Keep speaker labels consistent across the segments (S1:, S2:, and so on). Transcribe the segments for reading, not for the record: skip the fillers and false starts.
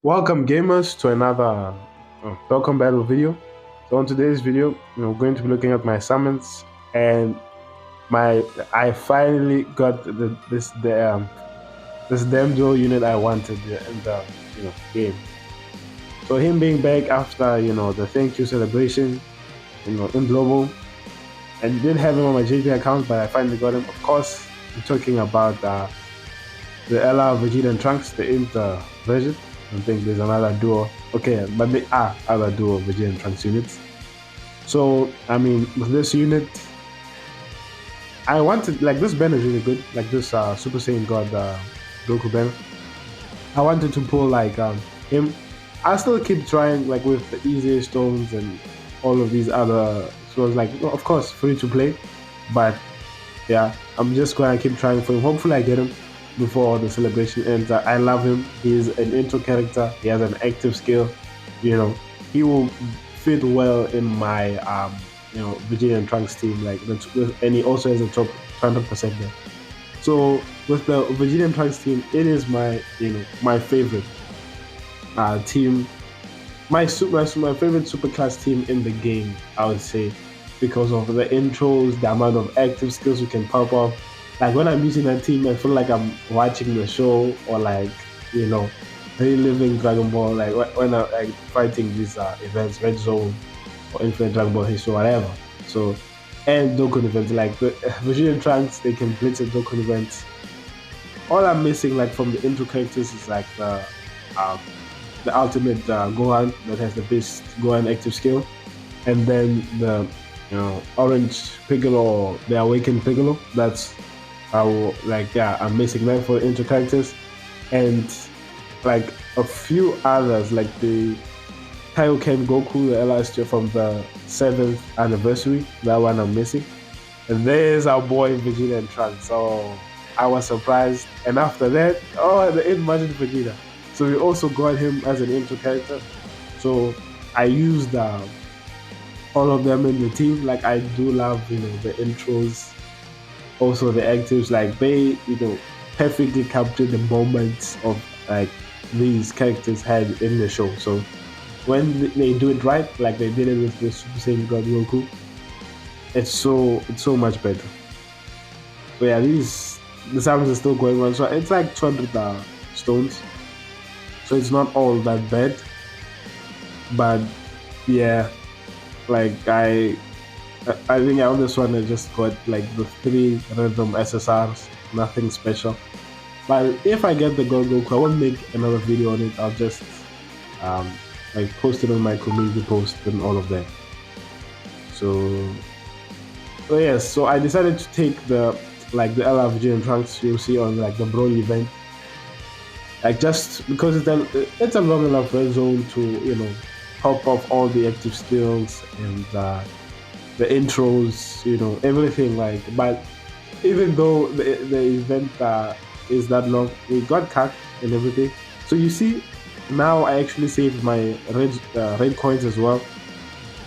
S1: Welcome gamers to another Dokkan battle video. So on today's video, we're going to be looking at my summons and I finally got this damn dual unit I wanted in the game. So him being back after the thank you celebration in global, and didn't have him on my JP account, but I finally got him. Of course, I'm talking about the LR Vegeta and Trunks, the Inter version. I don't think there's another duo. Okay, but there are other duo Vegeta and Trunks units. So, I mean, with this unit, I wanted, like, this banner is really good. Like, this Super Saiyan God Goku banner. I wanted to pull, like, him. I still keep trying, like, with the easier stones and all of these other stones. Like, of course, free to play. But, yeah, I'm just going to keep trying for him. Hopefully, I get him before the celebration ends. I love him. He's an intro character. He has an active skill. He will fit well in my Vegeta and Trunks team. Like and he also has a top 100% there. So with the Vegeta and Trunks team, it is my favorite team. My favorite super class team in the game, I would say, because of the intros, the amount of active skills you can pop off. Like when I'm using that team, I feel like I'm watching the show or like reliving Dragon Ball. Like when I'm like fighting these events, Red Zone or Infinite Dragon Ball History or whatever. So and Dokkan events like the Vegeta and Trunks, they can blitz at Dokkan events. All I'm missing like from the intro characters is like um, the ultimate Gohan that has the best Gohan active skill, and then the orange Piccolo or the awakened Piccolo. That's how I'm missing that for intro characters, and like a few others like the Kaioken Goku, the LST from the 7th anniversary. That one I'm missing, and there's our boy Vegeta and Trunks. So I was surprised, and after that, the 8th version Vegeta. So we also got him as an intro character. So I used all of them in the team. Like I do love the intros, also the actives. Like they perfectly captured the moments of like these characters had in the show. So when they do it right, like they did it with the Super Saiyan God Goku, it's so much better. So yeah, the summons are still going on. So it's like 200 stones. So it's not all that bad. But yeah, like I think on this one I just got like the 3 random SSRs, nothing special. But if I get the Goku, I won't make another video on it. I'll just um like post it on my community post and all of that. So yes, so I decided to take the LRVG and Trunks you'll see on like the Broly event. Like just because it's a long enough red zone to pop off all the active skills and the intros, everything. Like, but even though the event is that long, we got cut and everything. So you see, now I actually saved my red coins as well.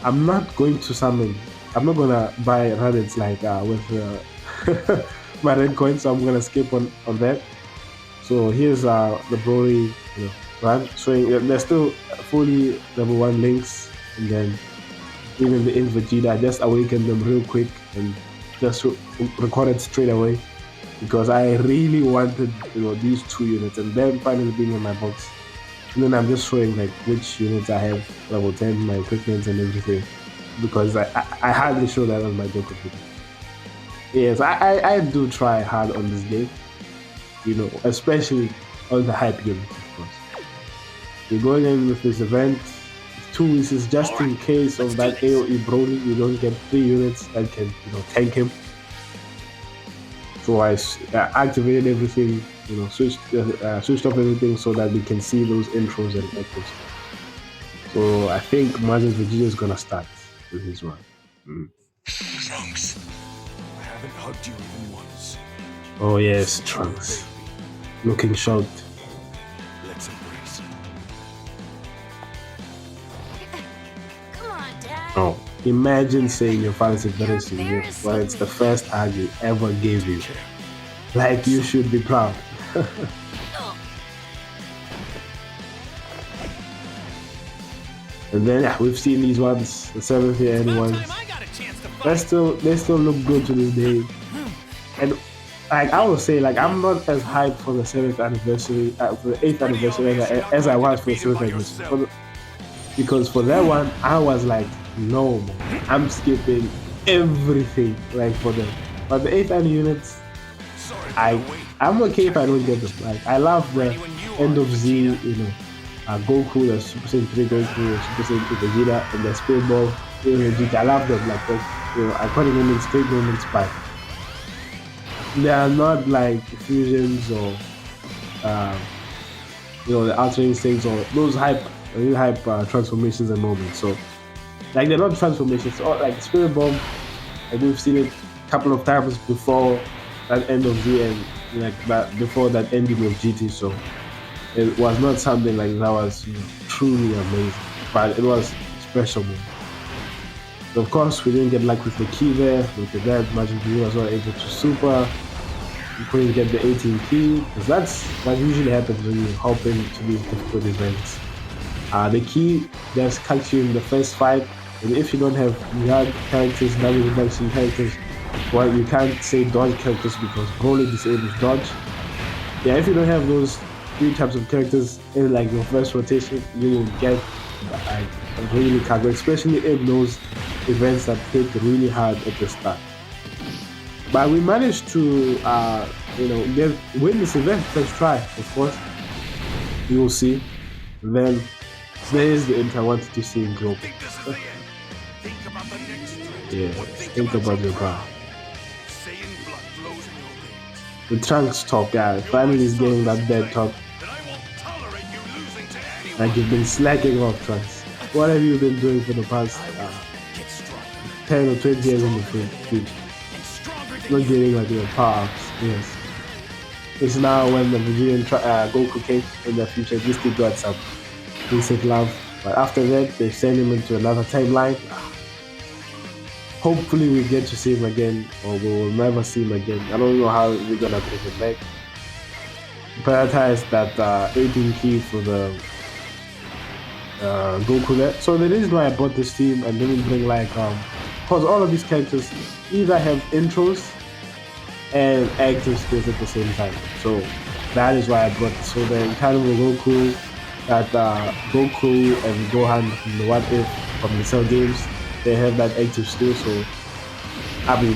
S1: I'm not going to summon. I'm not gonna buy rabbits like with my red coins. So I'm gonna skip on that. So here's the Broly, run showing there's still fully level 1 links, and then even the Vegeta, I just awakened them real quick and just recorded straight away because I really wanted these 2 units and them finally being in my box. And then I'm just showing like which units I have level 10, my equipment and everything, because I hardly show that on my Dokkan video. Yes, I do try hard on this game, especially on the hype units, of course. We're going in with this event. 2 wishes just in case of that AoE Broly. You don't get 3 units that can tank him. So I activated everything, switched off everything so that we can see those intros and echoes. So I think Majin Vegeta is gonna start with his one.
S2: Trunks, I haven't hugged you even once.
S1: Oh yes, Trunks, looking shocked.
S2: Let's embrace.
S3: Come on, Dad.
S1: Oh, imagine saying your father's embarrassing you when it's the first hug he ever gave you. Like you should be proud. And then yeah, we've seen these ones, the seventh year end ones. They still look good to this day. And like I would say, like I'm not as hyped for the seventh anniversary, for the eighth anniversary as I was for the seventh anniversary. Because for that one, I was like, no, man, I'm skipping everything like for them. But the eighth anniversary units, I'm okay if I don't get them. Like I love the end of Z, Goku, the Super Saiyan 3 Goku, the Super Saiyan 2 Vegeta, and the Spirit Ball, Vegeta. I love them. Like iconic moments, great moments, but they are not like fusions or the Ultra Instincts or those really hype transformations and moments. So like they're not transformations. Or like Spirit Bomb, like we've seen it a couple of times before that end of Z and like that before that ending of GT. So it was not something like that was truly amazing, but it was special. Man. Of course, we didn't get luck with the key there. With that, Majin Buu was not able to super. We couldn't get the 18 key because that usually happens when you hop into these difficult events. The key just cuts you in the first fight, and if you don't have young characters, damage reduction characters, well, you can't say dodge characters because Broly disables dodge. Yeah, if you don't have those three types of characters in like your first rotation, you will get like really cargo, especially in those events that hit really hard at the start. But we managed to win this event first try, of course. You will see. Then there's the int I wanted to see in global. Yeah, think about your power. The Trunks top guy finally is getting that dead top. Like you've been slacking off, Trunks. What have you been doing for the past 10 or 20 years in the future? Not getting like your power ups, yes. It's now when the Vegeta Goku came in the future, this kid got some decent love. But after that, they send him into another timeline. Hopefully we get to see him again, or we will never see him again. I don't know how we're gonna bring him back. Prioritize that 18 key for the Goku there. So the reason why I bought this team and didn't bring because all of these characters either have intros and active skills at the same time. So that is why I brought this. So the Incredible Goku, that Goku and Gohan from the What If from the Cell games, they have that active skill. So I mean,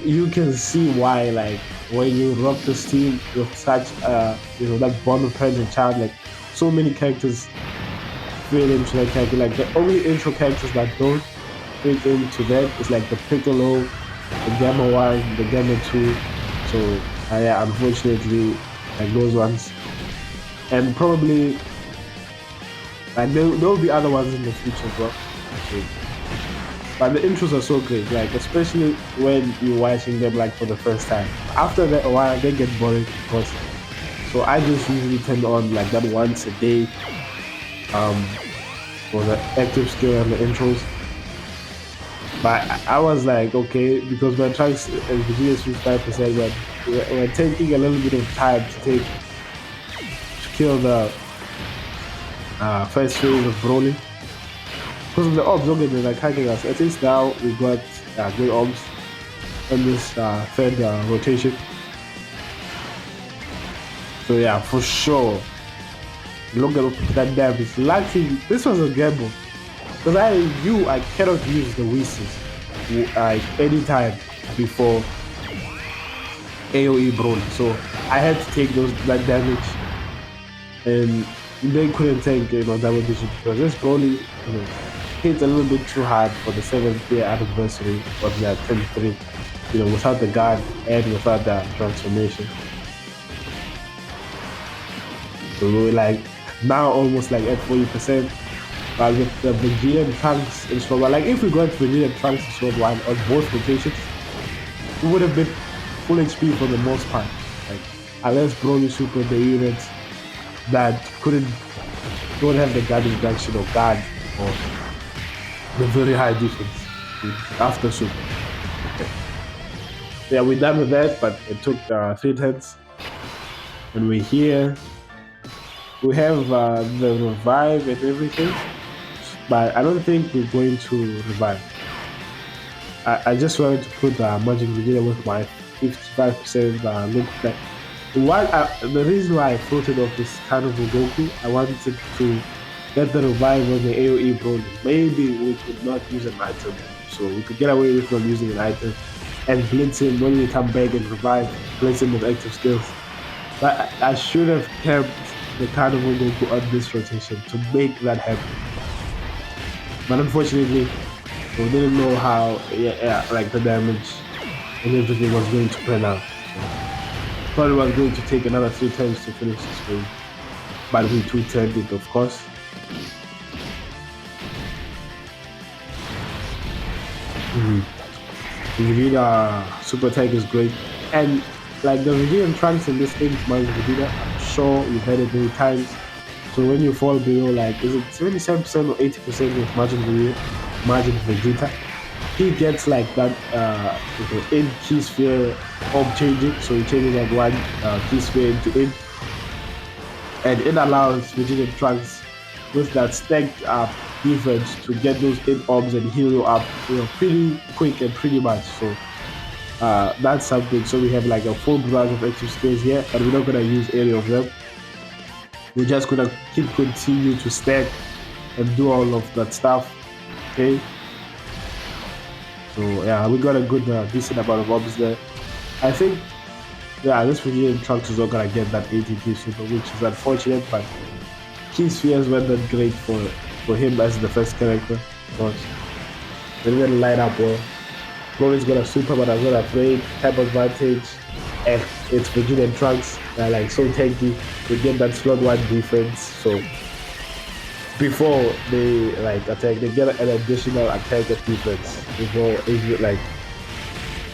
S1: you can see why like when you rock this team with such that bond of parent and child, like so many characters fit into that character. Like the only intro characters that don't fit into that is like the Piccolo, the Gamma 1, the Gamma 2. So yeah, unfortunately, like those ones, and probably like there will be other ones in the future as well. Okay. But the intros are so great, like especially when you're watching them like for the first time. After that, a while they get boring, of course. So I just usually turn on like that once a day, for the active skill and the intros. But I was like, okay, because my trunks and Vegeta is 55%, but we're taking a little bit of time to kill the first phase of Broly. Because of the orbs, don't get me like hacking us. At least now we got great orbs on this third rotation. So yeah, for sure. Look at that damage. Lucky, this was a gamble. Because I knew I cannot use the Whistles like anytime before AoE Broly. So I had to take that damage. And they couldn't take double digit because this Broly hit a little bit too hard for the 7th year anniversary of that 10-3. Without the guard and without the transformation. So we were like now almost like at 40%. But with the Vegeta and Trunks in Sword 1, like if we got Vegeta and Trunks in Sword 1 on both locations, we would have been full HP for the most part. Like unless Broly super the units that don't have the guard reduction or guard or the very high defense after super. Okay. Yeah, we're done with that, but it took 3 turns. And we're here. We have the revive and everything. but I don't think we're going to revive. I just wanted to put Magic Vegeta with my 55% look back. The reason why I floated off this kind of Goku, I wanted to get the revive on the AoE Broly. Maybe we could not use an item, so we could get away with not using an item and blitz him when we come back and revive, blitz him with active skills. But I should have kept the Carnival Goku on this rotation to make that happen. But unfortunately, we didn't know how, like the damage and everything was going to pan out. So, thought it was going to take another 3 turns to finish this game, but we 2-turned it, of course. Vegeta super attack is great, and like the Vegeta Trunks in this game reminds Vegeta. I'm sure you've heard it many times. So when you fall below, like, is it 77% or 80% with Margin Vegeta, he gets like that in key sphere orb changing. So he changes like one key sphere into in, and it allows Vegeta Trunks with that stacked up defense to get those in orbs and heal you up, pretty quick and pretty much. So that's something. So we have like a full barrage of active skills here, but we're not gonna use any of them. We're just gonna continue to stack and do all of that stuff. Okay. So yeah, we got a good decent amount of orbs there. I think this Vegeta Trunks is not gonna get that ATP super, which is unfortunate, but key spheres weren't that great for him as the first character, of course. They didn't line up well. Broly's got a super, but I'm not afraid. Type advantage, and it's Vegeta and Trunks. They're like so tanky. They get that slot 1 defense. So before they like attack, they get an additional attack at defense before like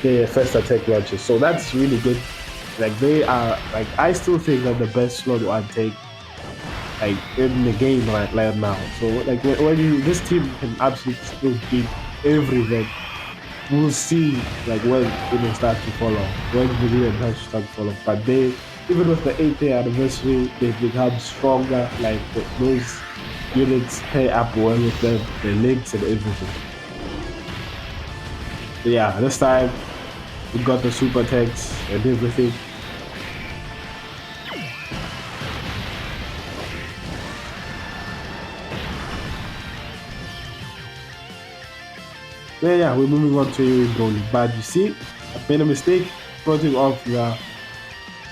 S1: their first attack launches. So that's really good. Like they are like, I still think that the best slot 1 take like in the game right now. So like when this team can absolutely still beat everything. We'll see like when it will start to fall off, when Vegeta and Trunks start to fall off. But they, even with the 8th year anniversary, they've become stronger. Like those units pay up well with them, their links and everything. So yeah, this time we got the super attacks and everything. Yeah, we're moving on to you Broly. But you see, I made a mistake putting off the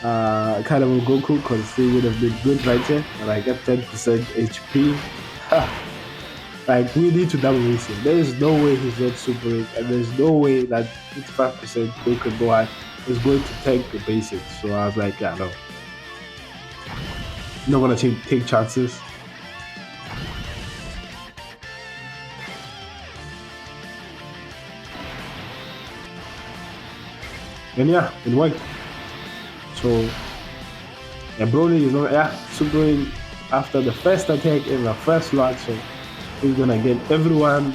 S1: kind of a Goku because he would have been good right here. And I get 10% HP. Like, we need to double race him. There is no way he's not super weak, and there's no way that 55% Dokkan Gohan is going to tank the basics. So I was like, yeah, no. Not gonna take chances. And yeah, it worked. So yeah, Broly is not super in after the first attack in the first lot, so he's gonna get everyone,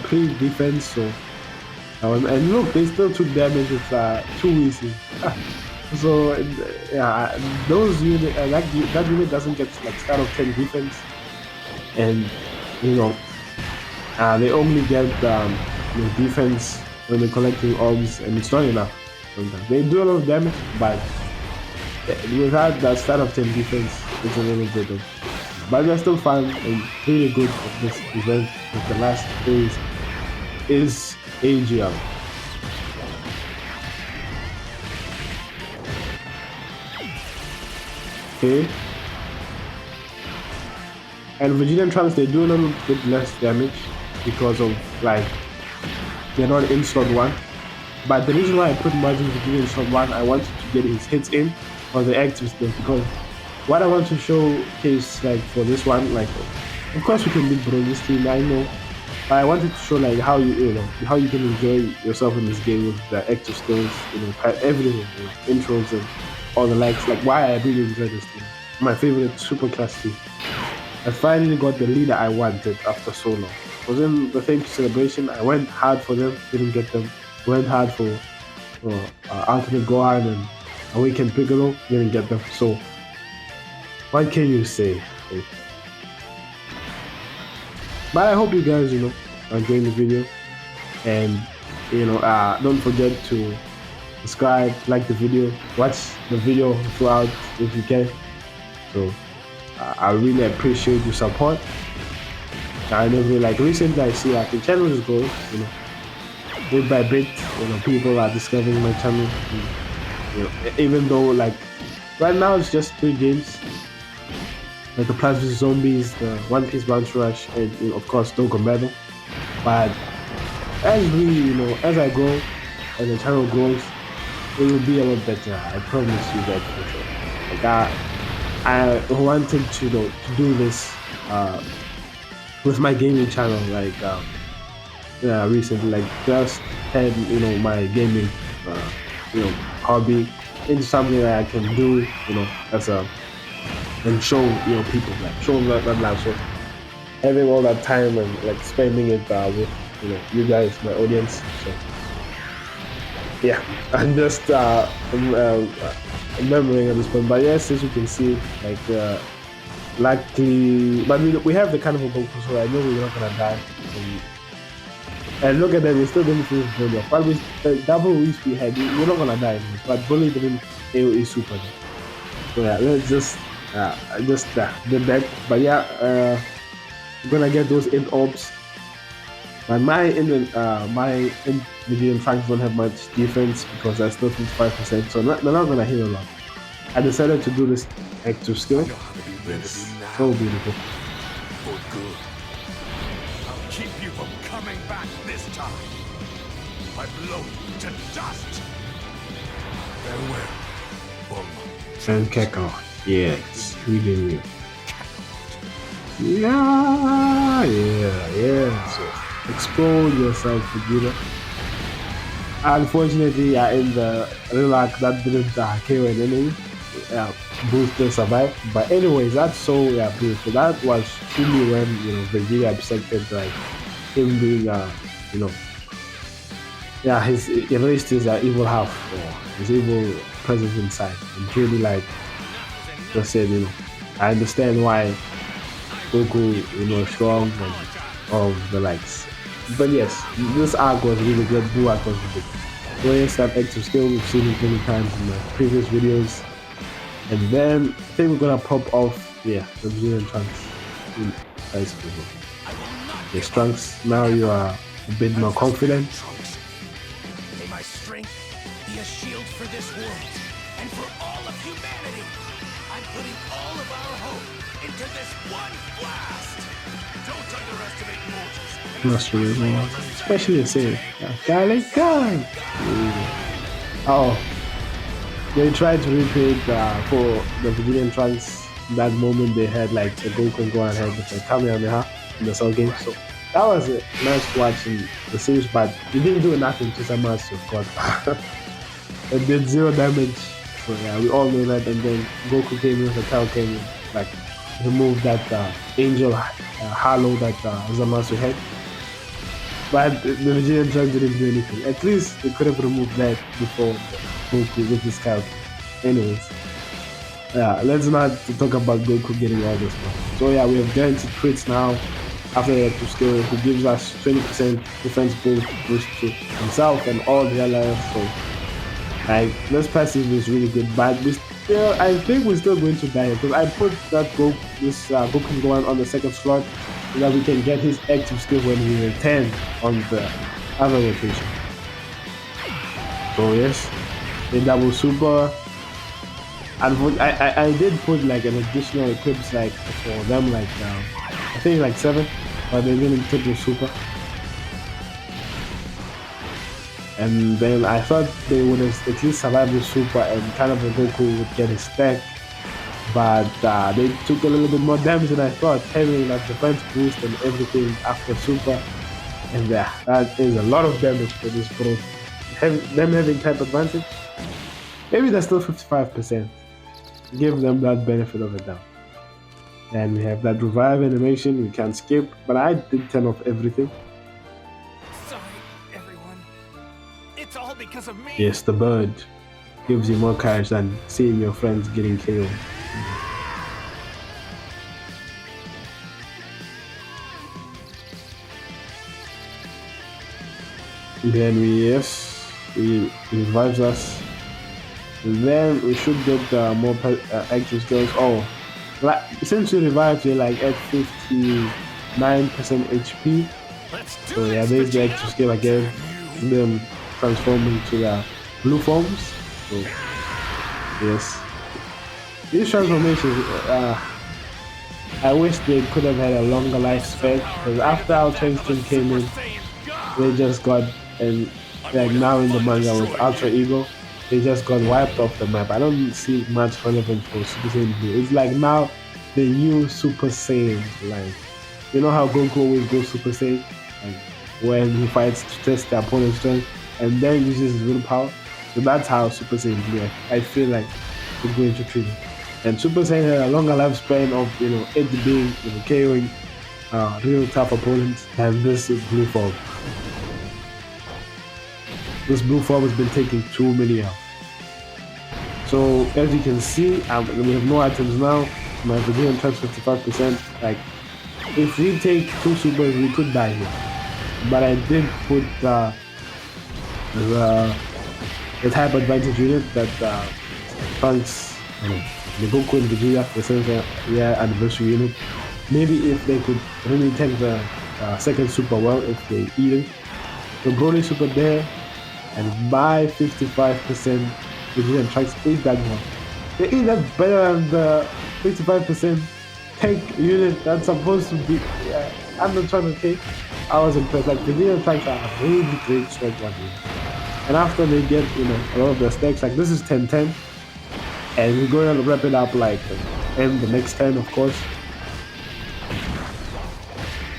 S1: pre-defense. So and look, they still took damage with 2 Weezy. So yeah, those unit that unit doesn't get like start of 10 defense, and they only get defense when they're collecting orbs, and it's not enough. Sometimes they do a lot of damage, but without that start of 10 defense, it's a little bit of. But they're still fun and really good for this event. With the last phase is AGL. Okay. And Vegeta and Trunks, they do a little bit less damage because of like they're not in slot 1. But the reason why I put Margin Vegeta in slot 1, I wanted to get his hits in for the active skills, because what I want to showcase like for this one, like of course we can beat Broly's team, I know. But I wanted to show like how you can enjoy yourself in this game with the active skills, everything, intros and all the likes, like why I really enjoy this team. My favorite super class team. I finally got the leader I wanted after so long. It was in the thank you celebration. I went hard for them, didn't get them. Went hard for Ultimate Gohan and Awakened Piccolo, didn't get them. So what can you say? But I hope you guys, are enjoying the video, and don't forget to subscribe, like the video, watch the video throughout if you can. So I really appreciate your support. I never like recently I see like the channel is growing, bit by bit, people are discovering my channel. Even though like right now it's just 3 games, like the Plants vs Zombies, the One Piece Bounce Rush, and of course Dokkan Battle. But as I grow, as the channel grows, it will be a lot better. I promise you that for sure. Like I wanted to to do this with my gaming channel, like recently, like just had my gaming hobby into something that I can do, as a and show people, like show them that life. So having all that time and like spending it with you guys, my audience. So yeah, I'm just remembering at this point. But yes, as you can see, like luckily, but we have the kind of a Goku, so I know we're not gonna die. And look at that, we still didn't finish Bully. But with the double wish we had, we're not gonna die. But Bully didn't AoE super. So yeah, let's just did that. But yeah, we're gonna get those int orbs. But my Indian Franks don't have much defense because they're still 55%, so they're not gonna hit a lot. I decided to do this active skill.
S2: I know how to be rid of
S1: It's
S2: you now.
S1: so beautiful.
S2: For good. I'll keep you from coming back this time. I blow you to dust. Farewell, Bulma.
S1: And Keko. Yes, really new. Yeah. So explode yourself, Vegeta. Unfortunately, in the real arc that didn't KO an enemy. Booster survived. But anyways, that's so beautiful. That was truly when Vegeta accepted like him being his erased his evil half or his evil presence inside, and truly like just said, I understand why Goku, is strong and all of the likes. But yes, this arc was really good. Blue arc was really good. So yes, that active skill, we've seen it many times in the previous videos. And then I think we're gonna pop off, the Brazilian Trunks in high school. Yes, Trunks, now you are a bit more confident.
S2: May my strength be a shield for this world and for all of humanity. I'm putting all of our hope into this one blast. Don't underestimate mortals.
S1: Not really, especially say, Garlic Gun! Oh, they tried to recreate for the Brazilian Trunks. That moment they had like a Goku go ahead with a Kamehameha in the Soul game. So that was a nice watch in the series, but it didn't do nothing to Zamasu, of course. It did 0 damage. So yeah, we all know that. And then Goku came in with a Tao came in, like remove that angel halo that Zamasu had. But the Brazilian Trunks didn't do anything. At least they could have removed that before Goku with his Tao. Anyways. Yeah, let's not talk about Goku getting all this stuff. So yeah, we have guaranteed crits now after the active skill, who gives us 20% defense boost to himself and all the allies. So like this passive is really good, but I think we're still going to die because I put that Goku going on the second slot so that we can get his active skill when we return on the other rotation. So yes, the double super. I did put like an additional equips like for them like I think like 7, but they didn't put the super. And then I thought they would have at least survived the super and kind of a Goku would get his stack, but they took a little bit more damage than I thought, having like defense boost and everything after super. And that is a lot of damage for this bro. Them having type advantage, maybe they're still 55%. Give them that benefit of the doubt. And we have that revive animation we can't skip, but I did turn off everything.
S2: Sorry, everyone. It's all because of me.
S1: Yes, the bird gives you more courage than seeing your friends getting killed. Then we revives us. And then we should get more active skills. Oh, like since we revived, we're like at 59% HP.
S2: Let's do
S1: So yeah,
S2: this,
S1: there's the active
S2: Vegeta!
S1: skill again. Them transform into the blue forms. So yes, these transformations. I wish they could have had a longer lifespan because after our Train came in, they just got and like now in the manga with Ultra Ego, they just got wiped off the map. I don't see much relevance for Super Saiyan Blue. It's like now the new Super Saiyan, like you know how Goku always goes Super Saiyan, like when he fights to test the opponent's strength and then uses his willpower. So that's how Super Saiyan Blue. I feel like it's going to treat it. And Super Saiyan had a longer lifespan of it being KOing real tough opponents than this blue form. This blue form has been taking too many out. So as you can see, we have no items now. My Vegeta tracks 55%. Like if we take two supers, we could die here. But I did put the type advantage unit that Trunks, the Goku and Vegeta, the 7th year anniversary unit. Maybe if they could really take the second super well, if they eat it. The Broly super there, and by 55%, Vegeta and Trunks eat that one. They eat that better than the 55% tank unit that's supposed to be. I'm not trying to take. I was impressed. Like Vegeta and Trunks are really great strike one. And after they get a lot of their stacks, like this is 10-10, and we're going to wrap it up like in the next 10, of course,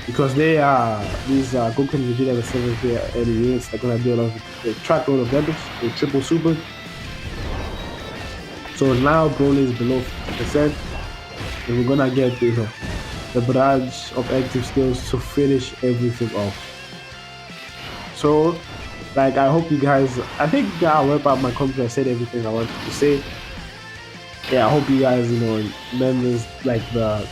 S1: because they are these Goku and Vegeta, the 7th year early units. They're gonna do a lot of track load of damage with triple super. So now Broly is below 50%, and we're gonna get the barrage of active skills to finish everything off. So, like, I hope you guys. I think I'll wrap up my comment. I said everything I wanted to say. Yeah, I hope you guys, members like the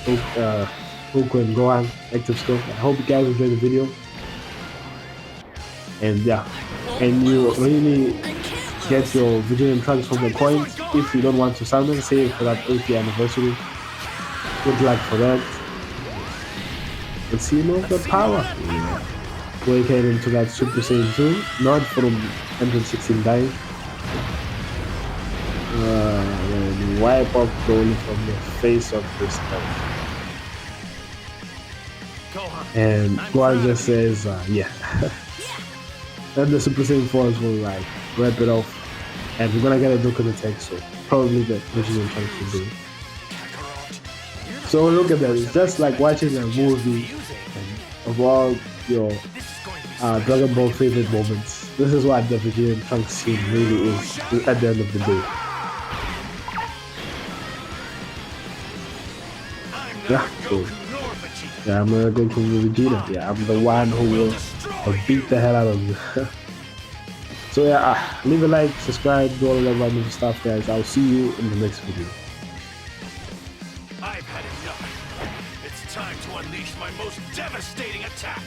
S1: Goku and Gohan active skill. I hope you guys enjoyed the video. And yeah, and you really get your Vegeta and Trunks from the coins. If you don't want to summon, save for that 8th year anniversary. Good luck for that. And see more of the power. Go ahead into that Super Saiyan 2, not from 116 dying. And wipe off Broly from the face of this earth. And Gohan just says, yeah. Then the Super Saiyan 4s will like wrap it off. And we're gonna get a Dokkan attack, so probably the Vegeta and Trunks will do it. So look at that, it's just like watching a movie of all your Dragon Ball favorite moments. This is what the Vegeta and Trunks scene really is at the end of the day. Yeah, so yeah, I'm gonna go to Vegeta. Yeah, I'm the one who will beat the hell out of you. So yeah, leave a like, subscribe, do all of that wonderful stuff, guys. I'll see you in the next video.
S2: I've had enough. It's time to unleash my most devastating attack.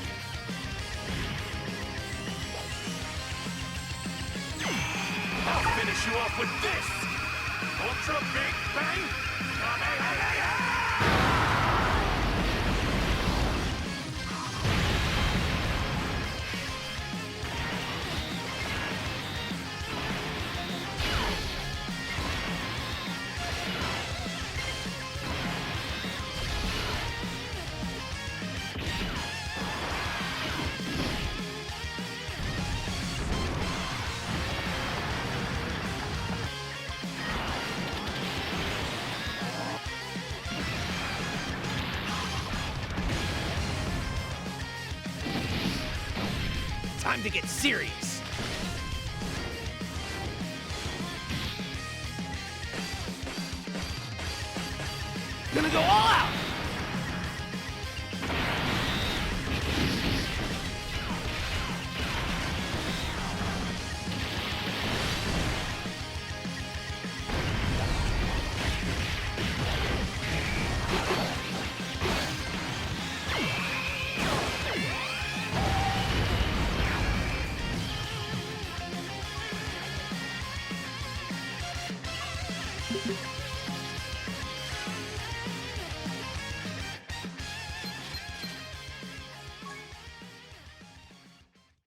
S2: I'll finish you off with this. Ultra Big Bang. Kamehameha! Time to get serious. Gonna go all out.